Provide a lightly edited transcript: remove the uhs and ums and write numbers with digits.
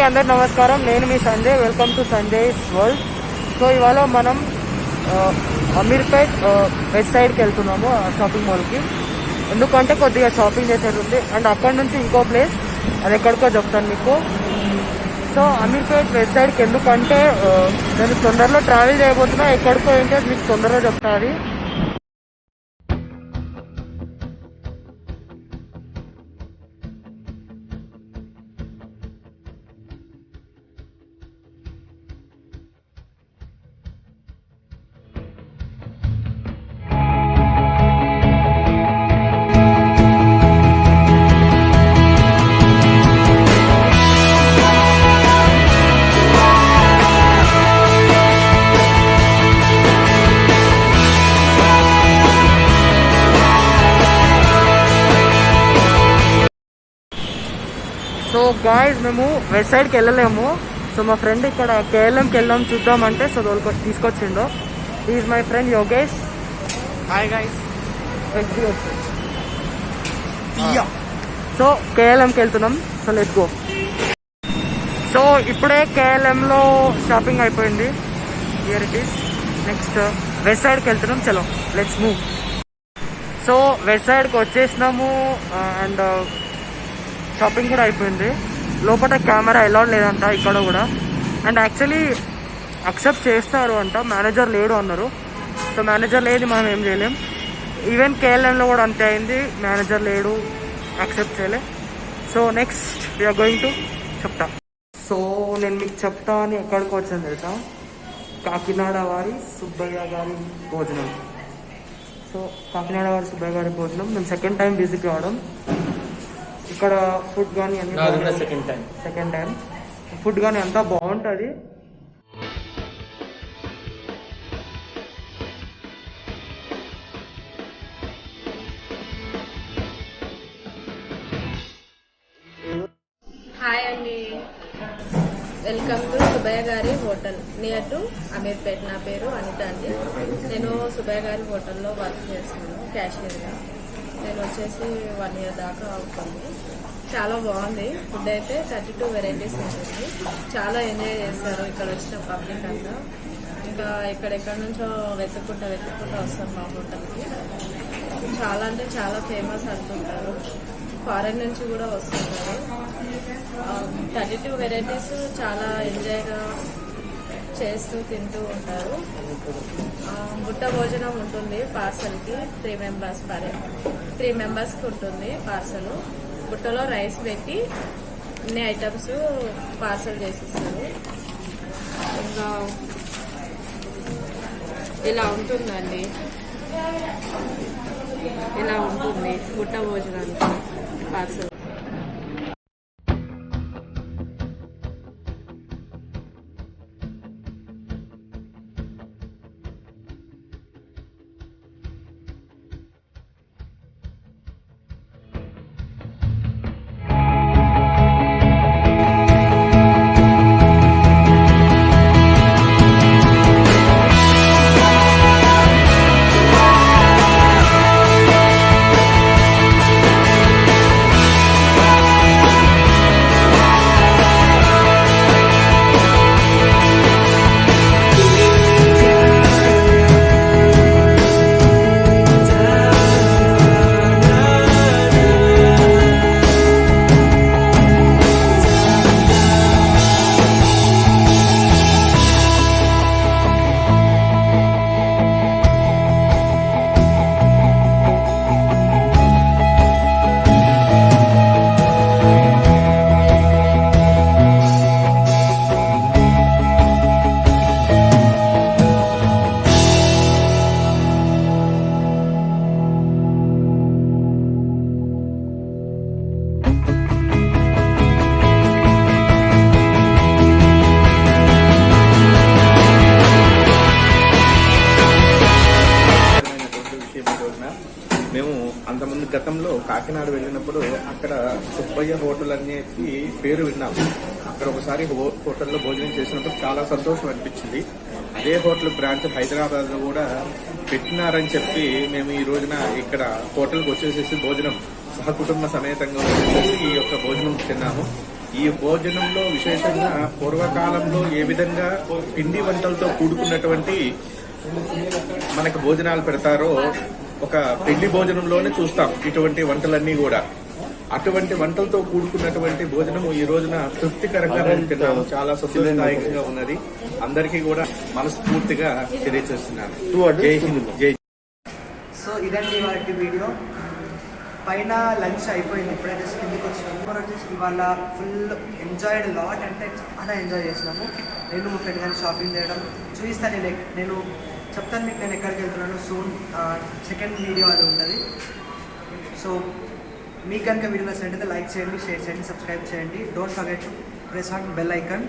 అండి, అందరు నమస్కారం. నేను మీ Sanjay. Welcome to Sanjay's world. So ఇవాళ మనం అమీర్పేట్ వెస్ట్ సైడ్కి వెళ్తున్నాము, షాపింగ్ మాల్కి. ఎందుకంటే కొద్దిగా షాపింగ్ చేసేది ఉంది. అండ్ అక్కడ నుంచి ఇంకో ప్లేస్, అది ఎక్కడికో చెప్తాను మీకు. సో అమీర్పేట్ వెస్ట్ సైడ్కి ఎందుకంటే నేను తొందరలో ట్రావెల్ చేయబోతున్నా. ఎక్కడికో ఏంటో మీకు తొందరగా చెప్తాను. సో గాయ్స్, మేము వెస్ట్ సైడ్కి వెళ్ళలేము. సో మా ఫ్రెండ్ ఇక్కడ కేఎల్ఎంకి వెళ్దాం చూద్దామంటే సో తీసుకొచ్చిండు. Is my friend Yogesh. Hi guys. So కేఎల్ఎంకి వెళ్తున్నాం. So let's go. సో ఇప్పుడే కేఎల్ఎంలో షాపింగ్ అయిపోయింది. Here it is. Next west సైడ్కి వెళ్తున్నాం. చలో లెట్స్ మూవ్. సో వెస్ట్ సైడ్కి వచ్చేసినాము. అండ్ షాపింగ్ కూడా అయిపోయింది. లోపల కెమెరా అలౌడ్ లేదంట ఇక్కడ కూడా. అండ్ యాక్చువల్లీ అక్సెప్ట్ చేస్తారు అంట, మేనేజర్ లేడు అన్నారు. సో మేనేజర్ లేదు, మనం ఏం చేయలేం. ఈవెన్ కేఎల్ఎంలో కూడా అంతే అయింది, మేనేజర్ లేడు, యాక్సెప్ట్ చేయలే. So next we are going to చెప్తా. సో నేను మీకు చెప్తా అని ఎక్కడికి వచ్చాను తెలుసా? కాకినాడ వారి సుబ్బయ్య గారి భోజనం. సో కాకినాడ వారి సుబ్బయ్య గారి భోజనం మేము సెకండ్ టైం విజిట్ కావడం. ఇక్కడ ఫుడ్ కానీ అన్ని సెకండ్ టైం ఫుడ్ కానీ అంతా బాగుంటుంది. హాయ్ అండి, వెల్కమ్ టు సుబ్బయ్య గారి హోటల్ నియర్ టు అమీర్పేట్. నా పేరు అనిత అండి. నేను సుబ్బయ్య గారి హోటల్లో వర్క్ చేస్తున్నాను క్యాషియర్గా. నేను వచ్చేసి 1 year దాకా అవుతుంది. చాలా బాగుంది. ఫుడ్ అయితే 32 వెరైటీస్ ఉంటుంది. చాలా ఎంజాయ్ చేస్తారు ఇక్కడ వచ్చిన పబ్లిక్ అంతా. ఇంకా ఎక్కడెక్కడ నుంచో వెతుక్కుంటా వస్తారు మా హోటల్కి. చాలా అంటే చాలా ఫేమస్ అనుకుంటారు. ఫారెన్ నుంచి కూడా వస్తుంటారు. 32 వెరైటీస్ చాలా ఎంజాయ్గా చేస్తూ తింటూ ఉంటారు. బుట్ట భోజనం ఉంటుంది పార్సల్కి. 3 మెంబర్స్కి ఉంటుంది పార్సల్. బుట్టలో రైస్ పెట్టి అన్ని ఐటమ్స్ పార్సల్ చేసిస్తారు. ఇంకా ఇలా ఉంటుందండి, ఇలా ఉంటుంది బుట్ట భోజనానికి పార్సల్. గతంలో కాకినాడ వెళ్ళినప్పుడు అక్కడ సుబ్బయ్య హోటల్ అనేది పేరు విన్నాము. అక్కడ ఒకసారి హోటల్లో భోజనం చేసినప్పుడు చాలా సంతోషం అనిపించింది. అదే హోటల్ బ్రాంచ్ హైదరాబాద్ లో కూడా పెట్టినారని చెప్పి మేము ఈ రోజున ఇక్కడ హోటల్కి వచ్చేసేసి భోజనం సహకుటుంబ సమేతంగా వచ్చేసి ఈ యొక్క భోజనం తిన్నాము. ఈ భోజనంలో విశేషంగా పూర్వకాలంలో ఏ విధంగా పిండి వంటలతో కూడుకున్నటువంటి మనకు భోజనాలు పెడతారో ఒక పెళ్లి భోజనంలోనే చూస్తాం ఇటువంటి వంటలన్నీ కూడా. అటువంటి వంటలతో కూడుకున్నటువంటి భోజనం ఈ రోజున తృప్తికరంగా తిన్నాము. చాలా సంతోషదాయకంగా ఉన్నది. అందరికీ కూడా మనస్ఫూర్తిగా తెలియజేస్తున్నాను. జై హింద్, జై. సో ఇదండి వాటి వీడియో. పైన లంచ్ అయిపోయింది, ఇప్పుడైతే కిందకి వచ్చినాము. వచ్చేసి ఇవాళ ఫుల్ ఎంజాయ్డ్ లాట్, అంటే చాలా ఎంజాయ్ చేసినాము. నేను మా ఫ్రెండ్ కానీ షాపింగ్ చేయడం చూపిస్తాను. నేను చెప్తాను మీకు నేను ఎక్కడికి వెళ్తున్నాను సూన్. సెకండ్ వీడియో అది ఉంటుంది. సో మీకు కనుక వీడియో నచ్చినట్టయితే లైక్ చేయండి, షేర్ చేయండి, సబ్స్క్రైబ్ చేయండి. Don't forget to press on bell icon.